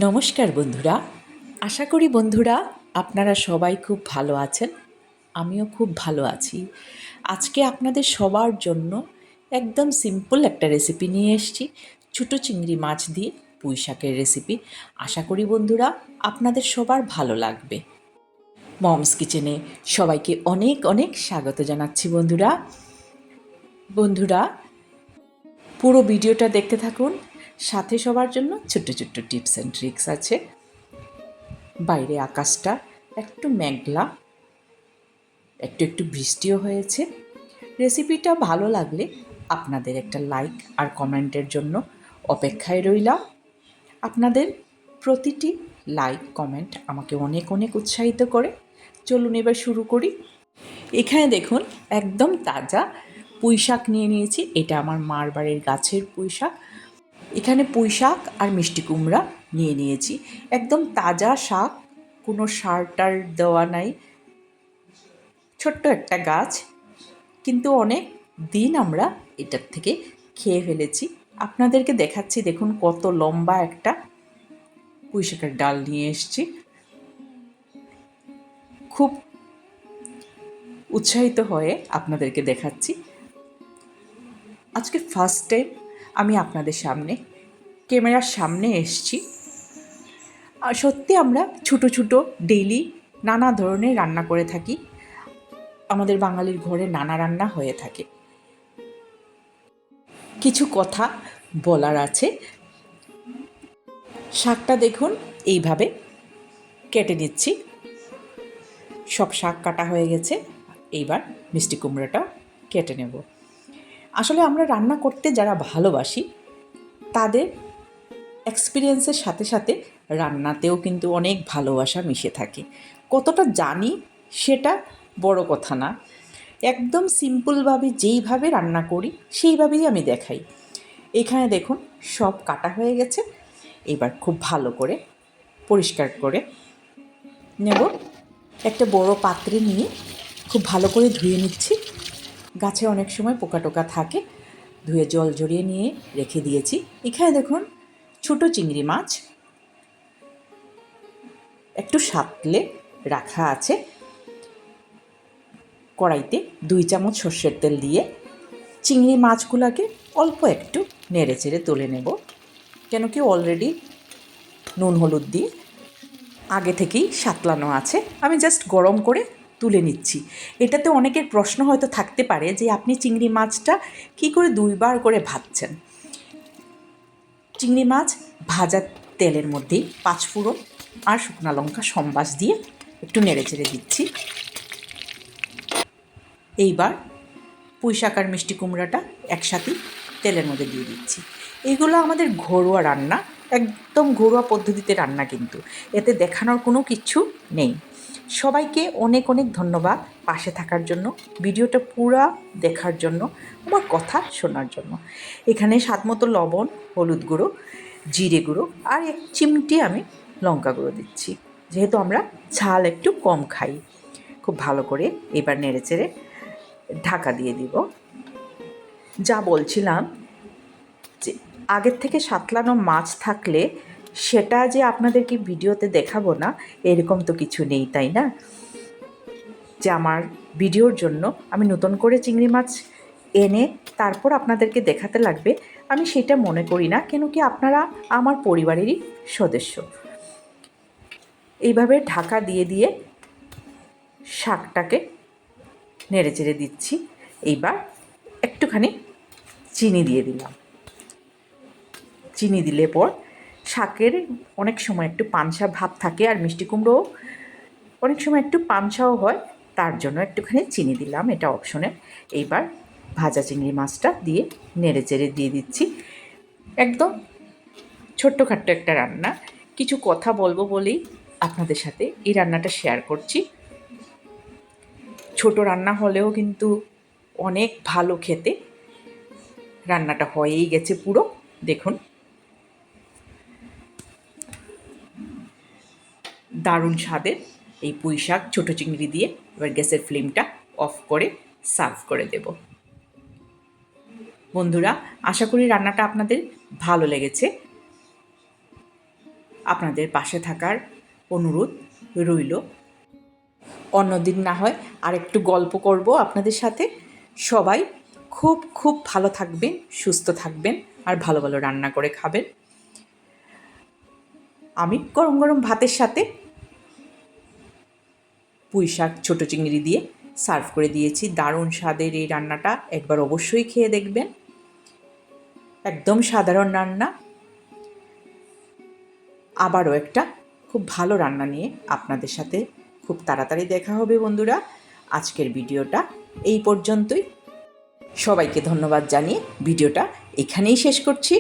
নমস্কার বন্ধুরা, আশা করি বন্ধুরা আপনারা সবাই খুব ভালো আছেন। আমিও খুব ভালো আছি। আজকে আপনাদের সবার জন্য একদম সিম্পল একটা রেসিপি নিয়ে এসেছি, ছোটো চিংড়ি মাছ দিয়ে পুঁই শাকের রেসিপি। আশা করি বন্ধুরা আপনাদের সবার ভালো লাগবে। মমস কিচেনে সবাইকে অনেক অনেক স্বাগত জানাচ্ছি বন্ধুরা। পুরো ভিডিওটা দেখতে থাকুন, সাথে সবার জন্য ছোট্ট ছোট্ট টিপস অ্যান্ড ট্রিক্স আছে। বাইরে আকাশটা একটু মেঘলা, একটু বৃষ্টিও হয়েছে। রেসিপিটা ভালো লাগলে আপনাদের একটা লাইক আর কমেন্টের জন্য অপেক্ষায় রইলাম। আপনাদের প্রতিটি লাইক কমেন্ট আমাকে অনেক অনেক উৎসাহিত করে। চলুন এবার শুরু করি। এখানে দেখুন একদম তাজা পুঁই শাক নিয়ে নিয়েছি। এটা আমার মার বাড়ির গাছের পুঁই শাক। এখানে পুঁই শাক আর মিষ্টি কুমড়া নিয়ে নিয়েছি। একদম তাজা শাক, কোনো সার টার দেওয়া নাই। ছোট্ট একটা গাছ, কিন্তু অনেক দিন আমরা এটার থেকে খেয়ে ফেলেছি। আপনাদেরকে দেখাচ্ছি, দেখুন কত লম্বা একটা পুঁই শাকের ডাল নিয়ে এসেছি। খুব উৎসাহিত হয়ে আপনাদেরকে দেখাচ্ছি। আজকে ফার্স্ট টাইম আমি আপনাদের সামনে ক্যামেরার সামনে এসেছি। আর সত্যি আমরা ছোটো ছোটো ডেইলি নানা ধরনের রান্না করে থাকি। আমাদের বাঙালির ঘরে নানা রান্না হয়ে থাকে। কিছু কথা বলার আছে। শাকটা দেখুন এইভাবে কেটে নিচ্ছি। সব শাক কাটা হয়ে গেছে। এইবার মিষ্টি কুমড়োটাও কেটে নেব। আসলে আমরা রান্না করতে যারা ভালোবাসি তাদের এক্সপিরিয়েন্সের সাথে সাথে রান্নাতেও কিন্তু অনেক ভালোবাসা মিশে থাকে। কতটা জানি সেটা বড় কথা না, একদম সিম্পলভাবে যেইভাবে রান্না করি সেইভাবেই আমি দেখাই। এখানে দেখুন সব কাটা হয়ে গেছে। এবার খুব ভালো করে পরিষ্কার করে নেব। একটা বড় পাত্রে নিয়ে খুব ভালো করে ধুয়ে নিচ্ছি। গাছে অনেক সময় পোকা টোকা থাকে, ধুয়ে জল ঝরিয়ে নিয়ে রেখে দিয়েছি। এখানে দেখুন ছোটো চিংড়ি মাছ একটু সাতলে রাখা আছে। কড়াইতে 2 চামচ সর্ষের তেল দিয়ে চিংড়ি মাছগুলোকে অল্প একটু নেড়ে চেড়ে তুলে নেব। কেন কি অলরেডি নুন হলুদ দিয়ে আগে থেকেই সাতলানো আছে। আমি জাস্ট গরম করে তুলে নিচ্ছি। এটাতে অনেকের প্রশ্ন হয়তো থাকতে পারে যে আপনি চিংড়ি মাছটা কী করে 2 বার করে ভাজছেন। চিংড়ি মাছ ভাজা তেলের মধ্যেই 5 ফোড়ন আর শুকনো লঙ্কা সম্বাস দিয়ে একটু নেড়ে চেড়ে দিচ্ছি। এইবার পুঁই শাক আর মিষ্টি কুমড়াটা একসাথে তেলের মধ্যে দিয়ে দিচ্ছি। এইগুলো আমাদের ঘরোয়া রান্না, একদম ঘরোয়া পদ্ধতিতে রান্না, কিন্তু এতে দেখানোর কোনো কিছু নেই। সবাইকে অনেক অনেক ধন্যবাদ পাশে থাকার জন্য, ভিডিওটা পুরা দেখার জন্য, আমার কথা শোনার জন্য। এখানে স্বাদমতো লবণ, হলুদ গুঁড়ো, জিরে গুঁড়ো আর 1 চিমটি আমি লঙ্কা গুঁড়ো দিচ্ছি, যেহেতু আমরা ঝাল একটু কম খাই। খুব ভালো করে এবার নেড়েচেড়ে ঢাকা দিয়ে দিব। যা বলছিলাম যে আগের থেকে সাতলানো মাছ থাকলে সেটা যে আপনাদেরকে ভিডিওতে দেখাবো না এরকম তো কিছু নেই, তাই না? যে আমার ভিডিওর জন্য আমি নতুন করে চিংড়ি মাছ এনে তারপর আপনাদেরকে দেখাতে লাগবে, আমি সেটা মনে করি না। কেন কি আপনারা আমার পরিবারেরই সদস্য। এইভাবে ঢাকা দিয়ে দিয়ে শাকটাকে নেড়ে চেড়ে দিচ্ছি। এইবার একটুখানি চিনি দিয়ে দিলাম। চিনি দিলে পর শাকের অনেক সময় একটু পানসা ভাব থাকে, আর মিষ্টি কুমড়ো অনেক সময় একটু পানসাও হয়, তার জন্য একটুখানি চিনি দিলাম, এটা অপশনাল। এইবার ভাজা চিংড়ি মাছটা দিয়ে নেড়ে চেড়ে দিয়ে দিচ্ছি। একদম ছোট্টখাট্ট একটা রান্না, কিছু কথা বলবো বলেই আপনাদের সাথে এই রান্নাটা শেয়ার করছি। ছোট রান্না হলেও কিন্তু অনেক ভালো খেতে। রান্নাটা হয়েই গেছে পুরো, দেখুন দারুণ স্বাদের এই পুঁই শাক ছোটো চিংড়ি দিয়ে। এবার গ্যাসের ফ্লেমটা অফ করে সার্ভ করে দেব। বন্ধুরা, আশা করি রান্নাটা আপনাদের ভালো লেগেছে। আপনাদের পাশে থাকার অনুরোধ রইল। অন্যদিন না হয় আর একটু গল্প করব আপনাদের সাথে। সবাই খুব খুব ভালো থাকবেন, সুস্থ থাকবেন, আর ভালো ভালো রান্না করে খাবেন। আমি গরম গরম ভাতের সাথে পুঁই শাক ছোটো চিংড়ি দিয়ে সার্ভ করে দিয়েছি। দারুণ স্বাদের এই রান্নাটা একবার অবশ্যই খেয়ে দেখবেন। একদম সাধারণ রান্না। আবারও একটা খুব ভালো রান্না নিয়ে আপনাদের সাথে খুব তাড়াতাড়ি দেখা হবে বন্ধুরা। আজকের ভিডিওটা এই পর্যন্তই। সবাইকে ধন্যবাদ জানিয়ে ভিডিওটা এখানেই শেষ করছি।